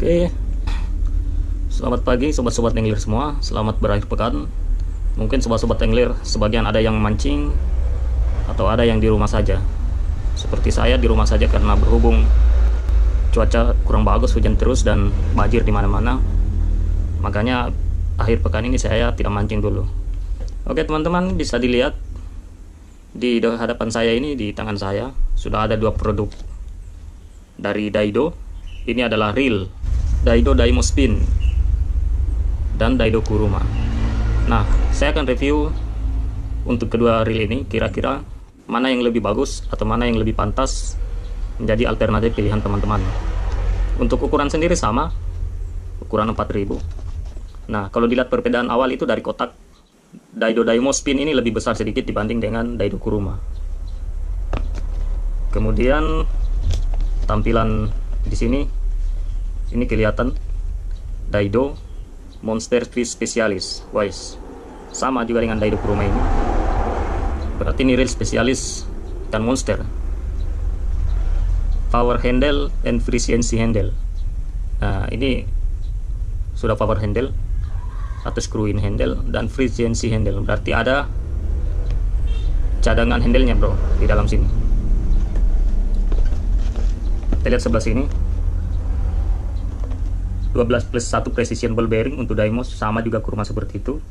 Oke, selamat pagi sobat-sobat angler semua. Selamat berakhir pekan. Mungkin sobat-sobat angler sebagian ada yang mancing atau ada yang di rumah saja. Seperti saya di rumah saja karena berhubung cuaca kurang bagus, hujan terus dan banjir di mana-mana. Makanya akhir pekan ini saya tidak mancing dulu. Oke teman-teman, bisa dilihat di hadapan saya ini, di tangan saya sudah ada dua produk dari Daido. Ini adalah reel Daido Daimo Spin dan Daido Kuruma. Nah, saya akan review untuk kedua reel ini, kira-kira mana yang lebih bagus atau mana yang lebih pantas menjadi alternatif pilihan teman-teman. Untuk ukuran sendiri sama, ukuran 4000. Nah, kalau dilihat perbedaan awal itu dari kotak, Daido Daimo Spin ini lebih besar sedikit dibanding dengan Daido Kuruma. Kemudian tampilan di sini, ini kelihatan Daido Monster Fish Specialist. Wise, sama juga dengan Daido Kuruma ini. Berarti ini reel spesialis ikan monster. Power handle and efficiency handle. Nah, ini sudah power handle atau screw in handle dan efficiency handle. Berarti ada cadangan handle-nya bro di dalam sini. Kita lihat sebelah sini, 12+1 precision ball bearing untuk Daimo, sama juga Kuruma seperti itu.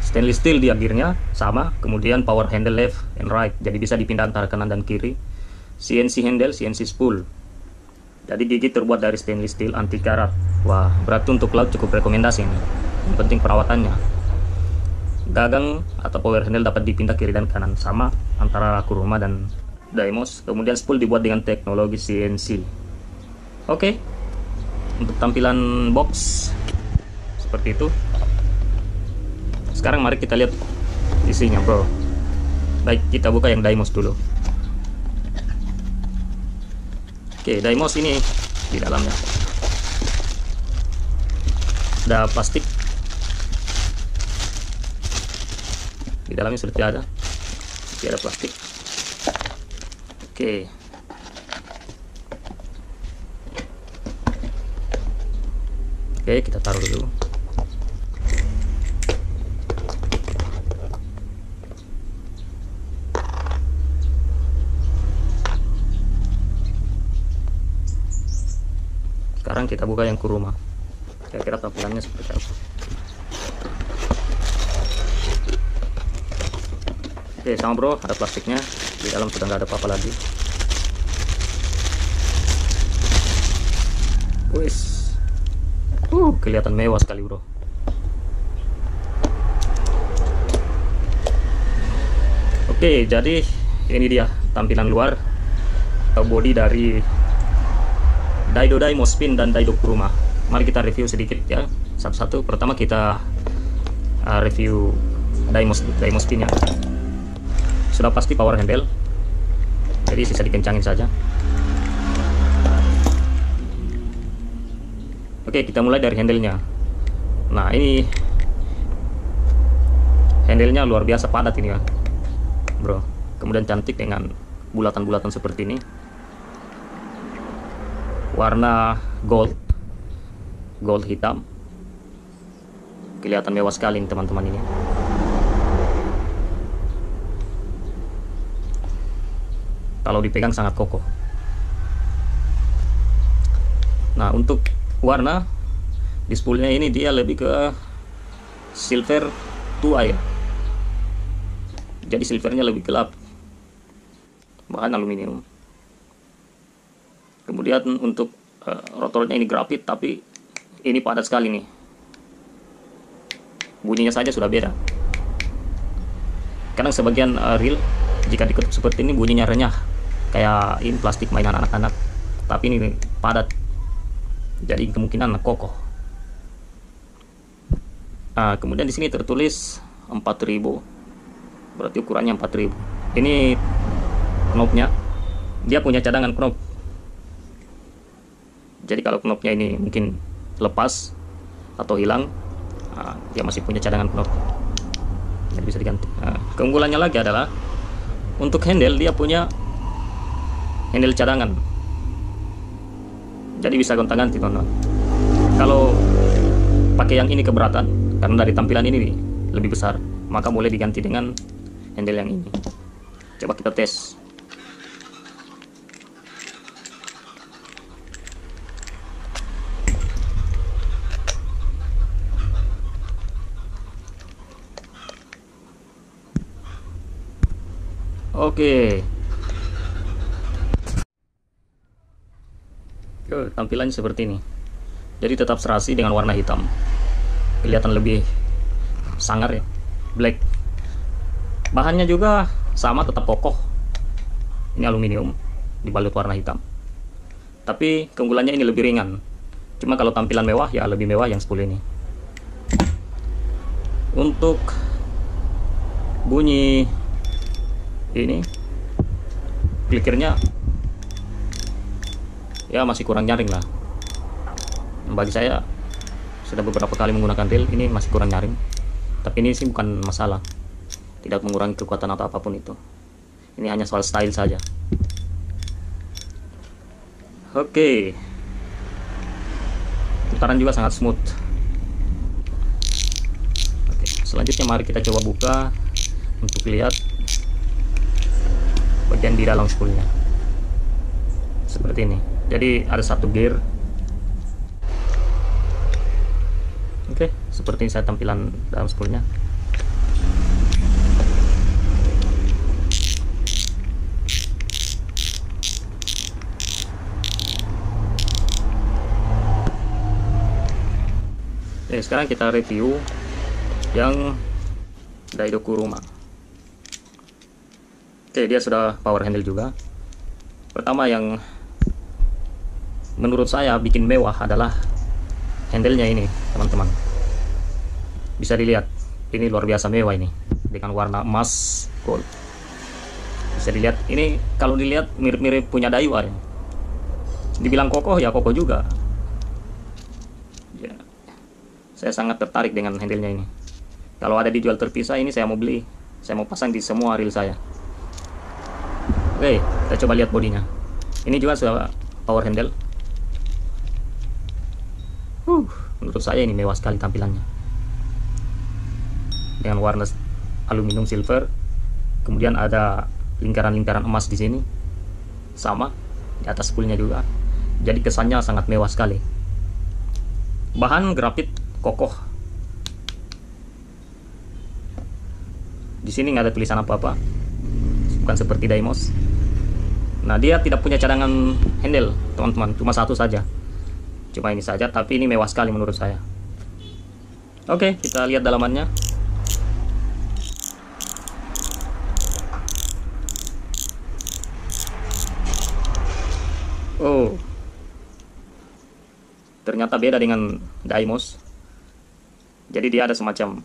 Stainless steel di akhirnya sama. Kemudian power handle left and right, jadi bisa dipindah antara kanan dan kiri. CNC handle, CNC spool. Jadi gigi terbuat dari stainless steel anti karat. Wah, berarti untuk laut cukup rekomendasi ini. Yang penting perawatannya. Gagang atau power handle dapat dipindah kiri dan kanan, sama antara Kuruma dan Daimo. Kemudian spool dibuat dengan teknologi CNC. Oke. Untuk tampilan box seperti itu. Sekarang mari kita lihat isinya bro. Baik, kita buka yang Daimo dulu. Oke, Daimo ini di dalamnya ada plastik. Di dalamnya seperti ada plastik. Oke. Oke, kita taruh dulu. Sekarang kita buka yang Kuruma. Kira-kira tampilannya seperti apa. Oke, sama bro, ada plastiknya. Di dalam sudah nggak ada apa-apa lagi. Wis, kelihatan mewah sekali bro. Oke, jadi ini dia tampilan luar body dari Daido Daimo Spin dan Daido Kuruma. Mari kita review sedikit ya, satu-satu. Pertama kita review Daimo Spin ya. Sudah pasti power handle, jadi sisa dikencangin saja. Oke, kita mulai dari handle-nya. Nah, ini handle-nya luar biasa padat ini ya bro. Kemudian cantik dengan bulatan-bulatan seperti ini, warna gold hitam. Kelihatan mewah sekali teman-teman ini. Kalau dipegang sangat kokoh. Nah, untuk warna di spoolnya ini dia lebih ke silver tua ya. Jadi silvernya lebih gelap, bahan aluminium. Kemudian untuk rotornya ini grafit, tapi ini padat sekali nih. Bunyinya saja sudah beda. Kadang sebagian reel jika diketuk seperti ini bunyinya renyah, kayak ini plastik mainan anak-anak, tapi ini padat, jadi kemungkinan kokoh. Nah, kemudian di sini tertulis 4000, berarti ukurannya 4000. Ini knopnya, dia punya cadangan knop. Jadi kalau knopnya ini mungkin lepas atau hilang, dia masih punya cadangan knop, jadi bisa diganti. Keunggulannya lagi adalah untuk handle, dia punya handle cadangan, jadi bisa gonta-ganti teman-teman. Kalau pakai yang ini keberatan karena dari tampilan ini lebih besar, maka boleh diganti dengan handle yang ini. Coba kita tes. Oke. Tampilannya seperti ini. Jadi tetap serasi dengan warna hitam. Kelihatan lebih sangar ya. Black. Bahannya juga sama, tetap kokoh. Ini aluminium dibalut warna hitam. Tapi keunggulannya ini lebih ringan. Cuma kalau tampilan mewah ya lebih mewah yang 10 ini. Untuk bunyi ini klikirnya ya masih kurang nyaring lah. Bagi saya sudah beberapa kali menggunakan reel, ini masih kurang nyaring. Tapi ini sih bukan masalah, tidak mengurangi kekuatan atau apapun itu. Ini hanya soal style saja. Oke, putaran juga sangat smooth. Oke, selanjutnya mari kita coba buka untuk lihat bagian di dalam spoolnya. Seperti ini. Jadi ada satu gear. Oke, seperti ini saya tampilan dalam spoolnya. Oke, sekarang kita review yang Daido Kuruma. Oke, dia sudah power handle juga. Pertama yang menurut saya bikin mewah adalah handle-nya ini, teman-teman. Bisa dilihat, ini luar biasa mewah ini dengan warna emas gold. Bisa dilihat, ini kalau dilihat mirip-mirip punya Daiwa ya. Dibilang kokoh ya kokoh juga. Ya, saya sangat tertarik dengan handle-nya ini. Kalau ada dijual terpisah, ini saya mau beli. Saya mau pasang di semua reel saya. Oke, kita coba lihat bodinya. Ini juga sudah power handle. Menurut saya ini mewah sekali tampilannya. Dengan warna aluminium silver. Kemudian ada lingkaran-lingkaran emas di sini. Sama di atas spoolnya juga. Jadi kesannya sangat mewah sekali. Bahan grafit kokoh. Di sini nggak ada tulisan apa-apa. Bukan seperti Daimos. Nah, dia tidak punya cadangan handle, teman-teman, cuma satu saja. Cuma ini saja, tapi ini mewah sekali menurut saya. Oke, kita lihat dalamannya. Oh, ternyata beda dengan Daimos. Jadi dia ada semacam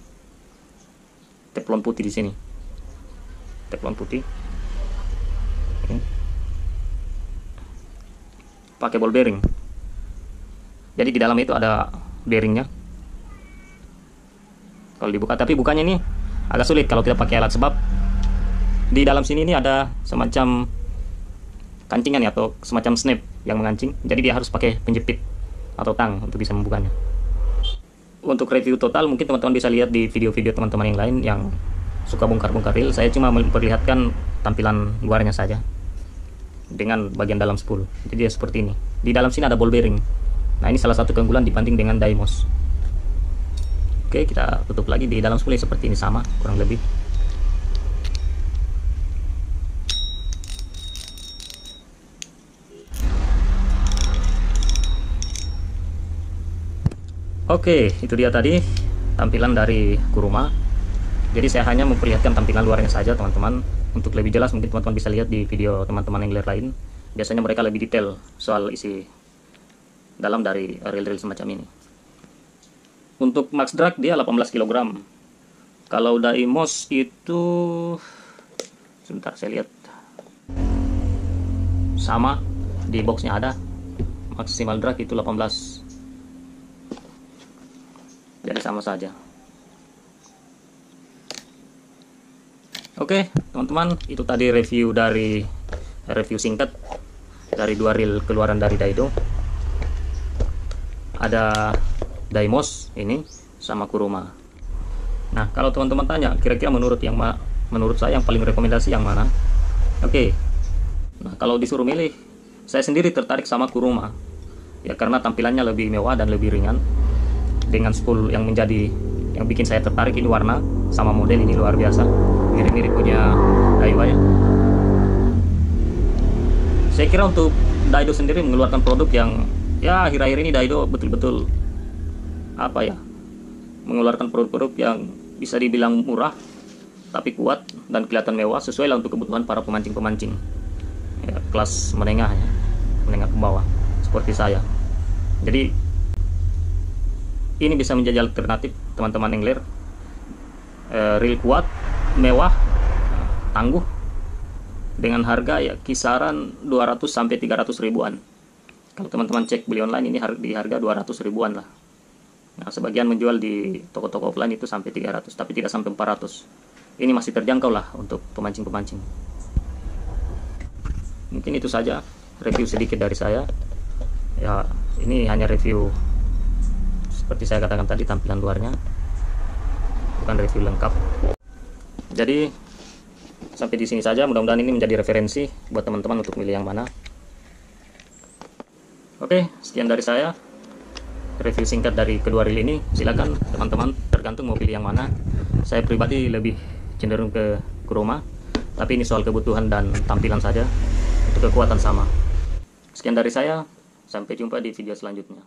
teflon putih di sini. Teflon putih. Pakai ball bearing. Jadi di dalam itu ada bearingnya. Kalau dibuka, tapi bukanya ini agak sulit kalau kita pakai alat, sebab di dalam sini ini ada semacam kancingan ya, atau semacam snap yang mengancing. Jadi dia harus pakai penjepit atau tang untuk bisa membukanya. Untuk review total mungkin teman-teman bisa lihat di video-video teman-teman yang lain yang suka bongkar-bongkar reel. Saya cuma memperlihatkan tampilan luarnya saja dengan bagian dalam spool. Jadi dia seperti ini. Di dalam sini ada ball bearing. Nah, ini salah satu keunggulan dibanding dengan Daimos. Oke, kita tutup lagi. Di dalam spool seperti ini, sama kurang lebih. Oke, itu dia tadi tampilan dari Kuruma. Jadi saya hanya memperlihatkan tampilan luarnya saja, teman-teman. Untuk lebih jelas mungkin teman-teman bisa lihat di video teman-teman yang lain. Biasanya mereka lebih detail soal isi dalam dari reel-reel semacam ini. Untuk max drag dia 18 kg. Kalau Daimos itu, sebentar saya lihat, sama di boxnya ada maksimal drag itu 18. Jadi sama saja. Oke, teman-teman, itu tadi review singkat dari dua reel keluaran dari Daido. Ada Daimos ini sama Kuruma. Nah, kalau teman-teman tanya kira-kira menurut saya yang paling rekomendasi yang mana? Oke. Nah, kalau disuruh milih, saya sendiri tertarik sama Kuruma. Ya karena tampilannya lebih mewah dan lebih ringan. Dengan spool yang bikin saya tertarik ini warna sama model ini luar biasa. Mirip-mirip punya Daiwa ya. Saya kira untuk Daido sendiri mengeluarkan produk yang ya akhir-akhir ini Daido betul-betul mengeluarkan produk-produk yang bisa dibilang murah tapi kuat dan kelihatan mewah, sesuai lah untuk kebutuhan para pemancing-pemancing ya, kelas menengah ke bawah seperti saya. Jadi ini bisa menjadi alternatif teman-teman angler, reel kuat, mewah, tangguh, dengan harga ya kisaran 200 sampai 300 ribuan. Kalau teman-teman cek beli online ini di harga 200 ribuan lah. Nah, sebagian menjual di toko-toko offline itu sampai 300, tapi tidak sampai 400. Ini masih terjangkau lah untuk pemancing-pemancing. Mungkin itu saja review sedikit dari saya. Ya, ini hanya review seperti saya katakan tadi, tampilan luarnya, bukan review lengkap. Jadi sampai di sini saja, mudah-mudahan ini menjadi referensi buat teman-teman untuk milih yang mana. Oke, sekian dari saya review singkat dari kedua reel ini. Silakan teman-teman, tergantung mau pilih yang mana. Saya pribadi lebih cenderung ke Kuruma, tapi ini soal kebutuhan dan tampilan saja. Untuk kekuatan sama. Sekian dari saya, sampai jumpa di video selanjutnya.